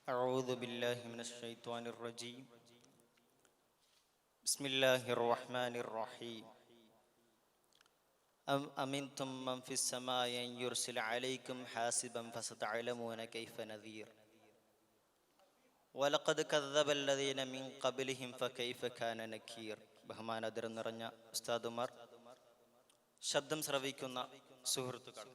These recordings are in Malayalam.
أعوذ بالله من الشيطان الرجيم بسم الله الرحمن الرحيم أم أمنتم من في السماء أن يرسل عليكم حاسبا فستعلمون كيف نذير ولقد كذب الذين من قبلهم فكيف كان نكير. ബഹുമാനാദരം നിറഞ്ഞ ഉസ്താദുമാർ, ശബ്ദം ശ്രവിക്കുന്ന സുഹൃത്തുക്കൾ,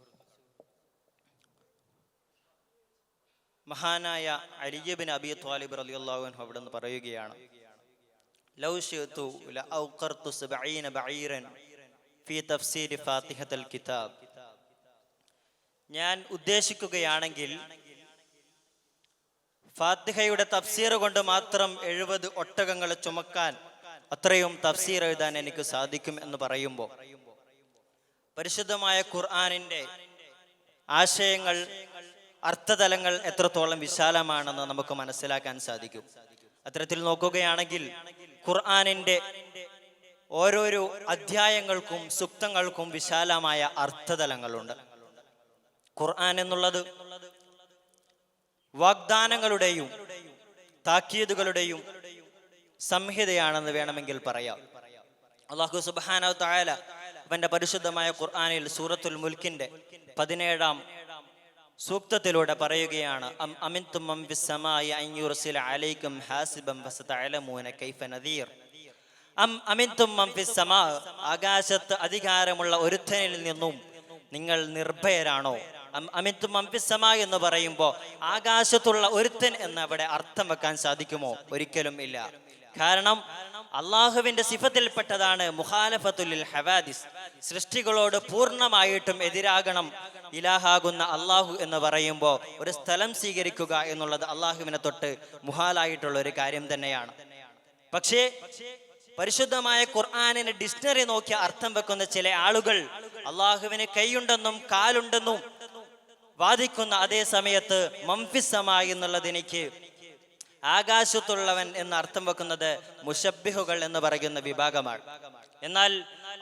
മഹാനായ അലി ഇബ്നു അബീ ത്വാലിബ് റളിയല്ലാഹു അൻഹു അവിടുന്ന് പറയുകയാണ്, ലൗ ശിഅ്തു ലഅഖർതു 70 ബഈറൻ ഫീ തഫ്സീരി ഫാത്തിഹത്തുൽ കിതാബ്. ഞാൻ ഉദ്ദേശിക്കുകയാണെങ്കിൽ ഫാത്തിഹയുടെ തഫ്സീർ കൊണ്ട് മാത്രം 70 ഒട്ടകങ്ങൾ ചുമക്കാൻ, അത്രയും തഫ്സീർ എഴുതാൻ എനിക്ക് സാധിക്കും എന്ന് പറയുമ്പോൾ പരിശുദ്ധമായ ഖുർആനിന്റെ ആശയങ്ങൾ, അർത്ഥതലങ്ങൾ എത്രത്തോളം വിശാലമാണെന്ന് നമുക്ക് മനസ്സിലാക്കാൻ സാധിക്കും. അത്തരത്തിൽ നോക്കുകയാണെങ്കിൽ ഖുർആനിന്റെ ഓരോരോ അധ്യായങ്ങൾക്കും സൂക്തങ്ങൾക്കും വിശാലമായ അർത്ഥതലങ്ങളുണ്ട്. ഖുർആൻ എന്നുള്ളത് വാഗ്ദാനങ്ങളുടെയും താക്കീതുകളുടെയും സംഹിതയാണെന്ന് വേണമെങ്കിൽ പറയാം. അല്ലാഹു സുബ്ഹാനഹു തആല അവന്റെ പരിശുദ്ധമായ ഖുർആനിൽ സൂറത്തുൽ മുൽക്കിന്റെ 17-ാം സൂക്തത്തിലൂടെ പറയുകയാണ്, അമിൻതും മൻ ഫിസ് സമാഇ അൻ യുർസില അലൈക്കും ഹാസിബൻ ഫസതഅലമൂന കൈഫ നദീർ. അമിൻതും മൻ ഫിസ് സമാ, ആകാശത്ത് അധികാരമുള്ള ഒരുത്തനിൽ നിന്നും നിങ്ങൾ നിർഭയരാണോ? അമിൻതും മൻ ഫിസ് സമാ എന്ന് പറയുമ്പോൾ ആകാശത്തുള്ള ഒരുത്തൻ എന്ന് അവിടെ അർത്ഥം വെക്കാൻ സാധിക്കുമോ? ഒരിക്കലും ഇല്ല. കാരണം അള്ളാഹുവിന്റെ സിഫത്തിൽപ്പെട്ടതാണ് മുഖാലഫത്തുൽ ഹവാദിസ്. സൃഷ്ടികളോട് പൂർണ്ണമായിട്ടും എതിരാകണം ഇലാഹാകുന്ന അള്ളാഹു എന്ന് പറയുമ്പോൾ ഒരു സ്ഥലം സ്വീകരിക്കുക എന്നുള്ളത് അള്ളാഹുവിനെ തൊട്ട് മുഹാലായിട്ടുള്ള ഒരു കാര്യം തന്നെയാണ്. പക്ഷേ പരിശുദ്ധമായ ഖുർആനിന് ഡിക്ഷണറി നോക്കി അർത്ഥം വെക്കുന്ന ചില ആളുകൾ അള്ളാഹുവിന് കൈയുണ്ടെന്നും കാലുണ്ടെന്നും വാദിക്കുന്ന അതേ സമയത്ത് മംഫിസമാ എന്നുള്ളതിനിക്ക് ആകാശത്തുള്ളവൻ എന്ന് അർത്ഥം വെക്കുന്നത് മുശബ്ബിഹുകൾ എന്ന് പറയുന്ന വിഭാഗമാണ്. എന്നാൽ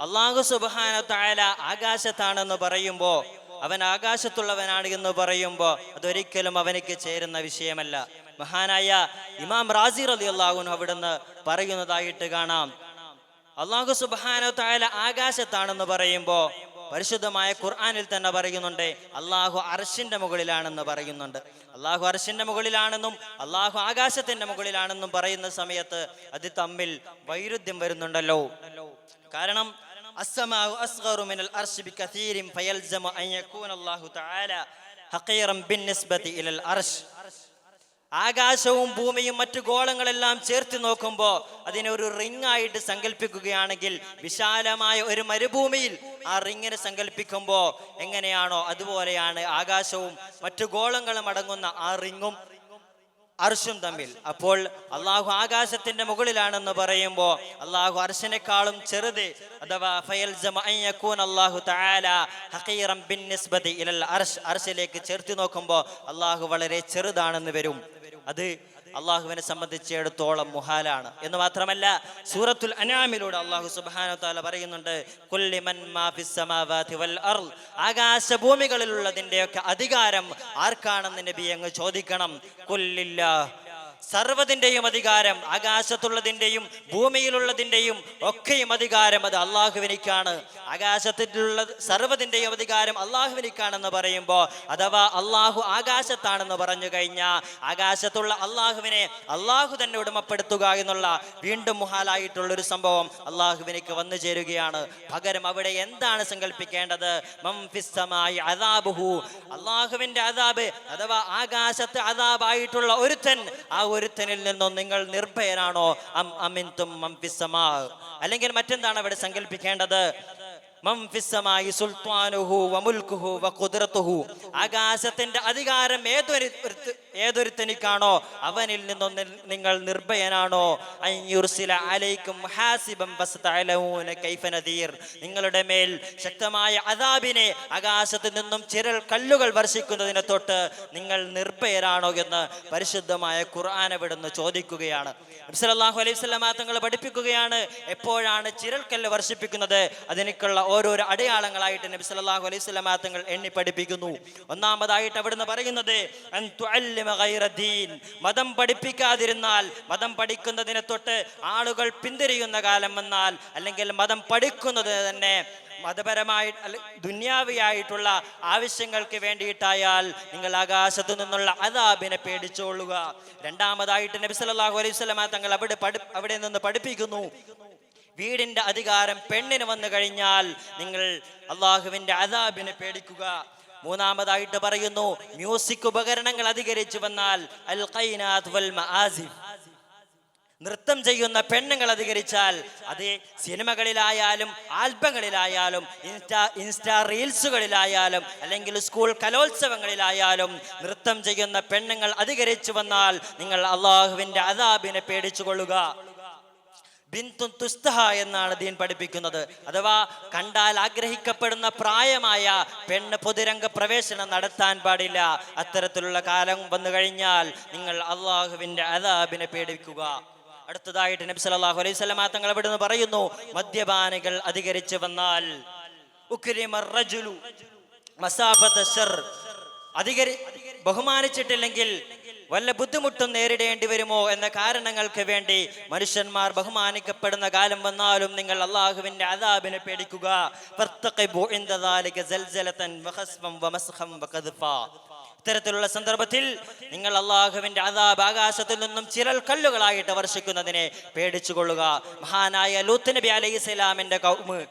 അല്ലാഹു സുബ്ഹാനഹു തആല ആകാശത്താണെന്ന് പറയുമ്പോൾ, അവൻ ആകാശത്തുള്ളവനാണ് എന്ന് പറയുമ്പോൾ അതൊരിക്കലും അവനിക്ക് ചേരുന്ന വിഷയമല്ല. മഹാനായ ഇമാം റാസി റളിയല്ലാഹു അൻഹു അവിടുന്ന് പറയുന്നതായിട്ട് കാണാം, അല്ലാഹു സുബ്ഹാനഹു തആല ആകാശത്താണെന്ന് പറയുമ്പോൾ പരിശുദ്ധമായ ഖുർആനിൽ തന്നെ പറയുന്നുണ്ട് അള്ളാഹു അർശിന്റെ മുകളിലാണെന്ന് പറയുന്നുണ്ട്. അള്ളാഹു അർശിന്റെ മുകളിലാണെന്നും അള്ളാഹു ആകാശത്തിന്റെ മുകളിലാണെന്നും പറയുന്ന സമയത്ത് അത് തമ്മിൽ വൈരുദ്ധ്യം വരുന്നുണ്ടല്ലോ. കാരണം അസ്സമാഉ അസ്ഗറു മിനൽ അർശി ബികസീരിൻ ഫയൽസമു അൻ യകൂന അല്ലാഹു തആല ഹഖീറൻ ബിന്നിസ്ബതി ഇലൽ അർശ്. ആകാശവും ഭൂമിയും മറ്റു ഗോളങ്ങളെല്ലാം ചേർത്ത് നോക്കുമ്പോൾ അതിനെ ഒരു റിംഗ് ആയിട്ട് സങ്കല്പിക്കുകയാണെങ്കിൽ, വിശാലമായ ഒരു മരുഭൂമിയിൽ ആ റിങ്ങിനെ സങ്കല്പിക്കുമ്പോൾ എങ്ങനെയാണോ അതുപോലെയാണ് ആകാശവും മറ്റു ഗോളങ്ങളും അടങ്ങുന്ന ആ റിങ്ങും അർശും തമ്മിൽ. അപ്പോൾ അള്ളാഹു ആകാശത്തിന്റെ മുകളിലാണെന്ന് പറയുമ്പോൾ അള്ളാഹു അർശിനെക്കാളും ചെറുത്, അഥവാ അല്ലാഹു തആല ഹഖീറൻ ബിന്നിസ്ബതി ഇലൽ അർശ്, അർശിലേക്ക് ചേർത്ത് നോക്കുമ്പോൾ അള്ളാഹു വളരെ ചെറുതാണെന്ന് വരും. അത് അള്ളാഹുവിനെ സംബന്ധിച്ചിടത്തോളം മുഹാലാണ്. എന്ന് മാത്രമല്ല സൂറത്തുൽ അൻആമിലൂടെ അള്ളാഹു സുബ്ഹാനഹു തആല പറയുന്നുണ്ട്, കുല്ലി മൻ മാ ഫിസ് സമാവാതി വൽ അർള്, ആകാശഭൂമികളിലുള്ളതിന്റെയൊക്കെ അധികാരം ആർക്കാണെന്ന് നബി അങ്ങ് ചോദിക്കണം. കുല്ലില്ലാഹ്, സർവ്വതിന്റെയും അധികാരം, ആകാശത്തുള്ളതിന്റെയും ഭൂമിയിലുള്ളതിന്റെയും ഒക്കെയും അധികാരം അത് അള്ളാഹുവിനിക്കാണ്. ആകാശത്തിലുള്ള സർവ്വതിന്റെയും അധികാരം അള്ളാഹുവിനിക്കാണെന്ന് പറയുമ്പോൾ, അഥവാ അള്ളാഹു ആകാശത്താണെന്ന് പറഞ്ഞു കഴിഞ്ഞാൽ ആകാശത്തുള്ള അള്ളാഹുവിനെ അള്ളാഹു തന്നെ ഉടമപ്പെടുത്തുക എന്നുള്ള വീണ്ടും മുഹാലായിട്ടുള്ളൊരു സംഭവം അള്ളാഹുവിനിക്ക് വന്നു ചേരുകയാണ്. പകരം അവിടെ എന്താണ് സങ്കല്പിക്കേണ്ടത്? അള്ളാഹുവിന്റെ അദാബ്, അഥവാ ആകാശത്ത് അദാബായിട്ടുള്ള ഒരുത്തൻ, ആ ഒരുത്തനിൽ നിന്നും നിങ്ങൾ നിർഭയരാണോ? അമിൻതും മൻ ഫിസ് സമാ, അല്ലെങ്കിൽ മറ്റെന്താണ് അവിടെ സങ്കല്പിക്കേണ്ടത്? ആകാശത്തിന്റെ അധികാരം ഏതൊരുത്തനിക്കാണോ അവനിൽ നിന്നും നിങ്ങൾ നിർഭയനാണോ? നിങ്ങളുടെ മേൽ ശക്തമായ അദാബിനെ, ആകാശത്ത് നിന്നും ചിരൽ കല്ലുകൾ വർഷിക്കുന്നതിനെ തൊട്ട് നിങ്ങൾ നിർഭയരാണോ എന്ന് പരിശുദ്ധമായ ഖുർആൻ അവിടുന്ന് ചോദിക്കുകയാണ്. നബി സല്ലല്ലാഹു അലൈഹി വസല്ലം തങ്ങൾ പഠിപ്പിക്കുകയാണ്, എപ്പോഴാണ് ചിരൽ കല്ല് വർഷിപ്പിക്കുന്നത്? അതിനേക്കുള്ള ഓരോരോ അടയാളങ്ങളായിട്ട് നബി സല്ലല്ലാഹു അലൈഹി വസല്ലമ തങ്ങൾ എണ്ണി പഠിപ്പിക്കുന്നു. ഒന്നാമതായിട്ട് അവിടുന്ന് പറയുന്നത് അൻ തുഅല്ലിമ ഗൈറ ദീൻ, മതം പഠിപ്പിക്കാതിരുന്നാൽ, മതം പഠിക്കുന്നതിനെ തൊട്ട് ആളുകൾ പിന്തിരിയുന്ന കാലം വന്നാൽ, അല്ലെങ്കിൽ മതം പഠിക്കുന്നത് തന്നെ മതപരമായി ദുന്യാവിയായിട്ടുള്ള ആവശ്യങ്ങൾക്ക് വേണ്ടിയിട്ടായാൽ നിങ്ങൾ ആകാശത്തു നിന്നുള്ള അദാബിനെ പേടിച്ചോളുക. രണ്ടാമതായിട്ട് നബി സല്ലല്ലാഹു അലൈഹി വസല്ലമ തങ്ങൾ അവിടെ നിന്ന് പഠിപ്പിക്കുന്നു, വീടിന്റെ അധികാരം പെണ്ണിന് വന്നു കഴിഞ്ഞാൽ നിങ്ങൾ അള്ളാഹുവിന്റെ അദാബിനെ പേടിക്കുക. മൂന്നാമതായിട്ട് പറയുന്നു, മ്യൂസിക് ഉപകരണങ്ങൾ അധികരിച്ചു വന്നാൽ അൽ ഖൈനാത്ത് വൽ മആസിഫ്, നൃത്തം ചെയ്യുന്ന പെണ്ണുങ്ങൾ അധികരിച്ചാൽ, അത് സിനിമകളിലായാലും ആൽബങ്ങളിലായാലും ഇൻസ്റ്റാ റീൽസുകളിലായാലും അല്ലെങ്കിൽ സ്കൂൾ കലോത്സവങ്ങളിലായാലും നൃത്തം ചെയ്യുന്ന പെണ്ണുങ്ങൾ അധികരിച്ചു വന്നാൽ നിങ്ങൾ അള്ളാഹുവിന്റെ അദാബിനെ പേടിച്ചു കൊള്ളുക. ബിന്തുൻ തുസ്തഹ എന്നാണ് ദീൻ പഠിപ്പിക്കുന്നത്. അഥവാ കണ്ടാൽ ആഗ്രഹിക്കപ്പെടുന്ന പ്രായമായ പെണ്ണ് പൊതുരംഗ പ്രവേശനം നടത്താൻ പാടില്ല. അത്തരത്തിലുള്ള കാലം വന്നു കഴിഞ്ഞാൽ നിങ്ങൾ അള്ളാഹുവിന്റെ അദാബിനെ പേടിക്കുക. അടുത്തതായിട്ട് നബി സല്ലല്ലാഹു അലൈഹി വസല്ലമ തങ്ങൾ അവിടുന്ന് പറയുന്നു, മദ്യപാനികൾ അധികരിച്ചു വന്നാൽ ഉക്രിമർ റജുലു മസാഫത ശർ, ബഹുമാനിച്ചിട്ടില്ലെങ്കിൽ വല്ല ബുദ്ധിമുട്ടും നേരിടേണ്ടി വരുമോ എന്ന കാരണങ്ങൾക്ക് വേണ്ടി മനുഷ്യന്മാർ ബഹുമാനിക്കപ്പെടുന്ന കാലം വന്നാലും നിങ്ങൾ അള്ളാഹുവിന്റെ അദാബിനെ പേടിക്കുക. ഇത്തരത്തിലുള്ള സന്ദർഭത്തിൽ നിങ്ങൾ അള്ളാഹുവിന്റെ അദാബ് ആകാശത്തിൽ നിന്നും ചിരൽ കല്ലുകളായിട്ട് വർഷിക്കുന്നതിനെ പേടിച്ചുകൊള്ളുക. മഹാനായ ലൂത്ത് നബി അലൈഹിസ്സലാമിന്റെ ഖൗമ്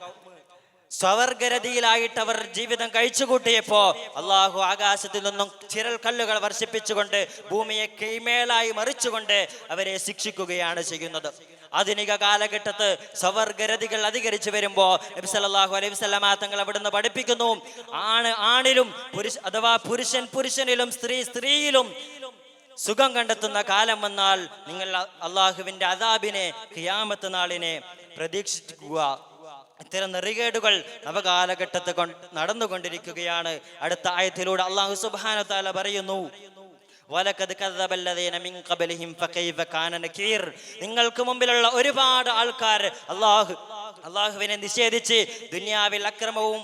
സ്വർഗരതിയിലായിട്ട് അവർ ജീവിതം കഴിച്ചുകൂട്ടിയപ്പോ അള്ളാഹു ആകാശത്തിൽ നിന്നും ചിരൽ കല്ലുകൾ വർഷിപ്പിച്ചുകൊണ്ട് ഭൂമിയെ കൈമേലായി മറിച്ചുകൊണ്ട് അവരെ ശിക്ഷിക്കുകയാണ് ചെയ്യുന്നത്. ആധുനിക കാലഘട്ടത്ത് സ്വർഗരതികൾ അധികരിച്ചു വരുമ്പോ നബി സല്ലല്ലാഹു അലൈഹി വസല്ലമ തങ്ങൾ അവിടുന്ന് പഠിപ്പിക്കുന്നു, ആണിലും അഥവാ പുരുഷൻ പുരുഷനിലും സ്ത്രീ സ്ത്രീയിലും സുഖം കണ്ടെത്തുന്ന കാലം വന്നാൽ നിങ്ങൾ അള്ളാഹുവിന്റെ അദാബിനെ, ഖിയാമത്ത് നാളിനെ പ്രതീക്ഷിക്കുക. ഇത്തരം നെറികേടുകൾ നവകാലഘട്ടത്ത് നടന്നുകൊണ്ടിരിക്കുകയാണ്. അടുത്ത ആയത്തിലൂടെ അല്ലാഹു സുബ്ഹാനഹു വ തആല പറയുന്നു, വലഖദ് കദ്ദബല്ലദീന മിൻ ഖബ്ലിഹിം ഫകൈഫ കാന നകീർ, നിങ്ങൾക്ക് മുമ്പിലുള്ള ഒരുപാട് ആൾക്കാർ അല്ലാഹുവിനെ നിഷേധിച്ച് ദുനിയാവിൽ അക്രമവും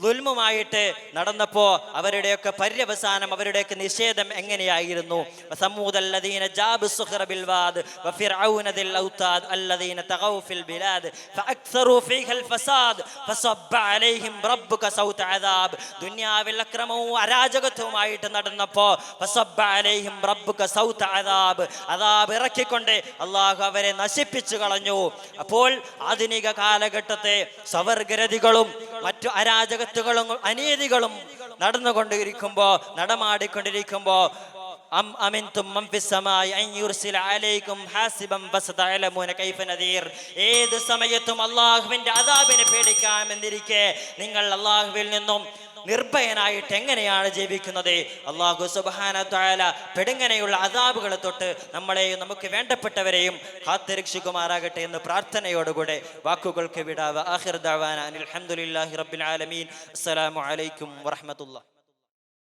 ദുൽമുമായിട്ട് നടന്നപ്പോ അവരുടെയൊക്കെ പര്യവസാനം, അവരുടെയൊക്കെ നിഷേധം എങ്ങനെയായിരുന്നു? സമൂദല്ലദീന ജാബു സുഖറ ബിൽ വാദ് വഫിർഔന ദിൽ ഔതാദ് അല്ലദീന തഗൗ ഫിൽ ബിലാദ് ഫഅക്സറു ഫീഹൽ ഫസാദ് ഫസബ്ബ അലൈഹിം റബ്ബുക സൗത അദാബ്. ദുനിയാവിൽ അക്രമവും അരാജകത്വവുമായിട്ട് നടന്നപ്പോ ഫസബ്ബ അലൈഹിം റബ്ബുക സൗത അദാബ്, അദാബ് ഇറക്കിക്കൊണ്ട് അല്ലാഹു അവരെ നശിപ്പിച്ചു കളഞ്ഞു. അപ്പോൾ ആധുനിക കാലഘട്ടത്തെ സവർഗരതികളും മറ്റു അരാജക അനീതികളും നടമാടിക്കൊണ്ടിരിക്കുമ്പോ ഏത് സമയത്തും അള്ളാഹുവിന്റെ അദാബിനെ പേടിക്കാമെന്നിരിക്കെ നിങ്ങൾ അള്ളാഹുവിൽ നിന്നും നിർഭയനായിട്ട് എങ്ങനെയാണ് ജീവിക്കുന്നത്? അല്ലാഹു സുബ്ഹാനഹു വ തആല പെടുങ്ങനെയുള്ള അദാബുകളെ തൊട്ട് നമ്മളെയും നമുക്ക് വേണ്ടപ്പെട്ടവരെയും കാത്തുരക്ഷിക്കുമാറാകട്ടെ എന്ന് പ്രാർത്ഥനയോടുകൂടെ വാക്കുകൾക്ക് വിടാവ. ആഖിർ ദഅവാന അൽഹംദുലില്ലാഹി റബ്ബിൽ ആലമീൻ. അസ്സലാമു അലൈക്കും വറഹ്മത്തുള്ളാഹി.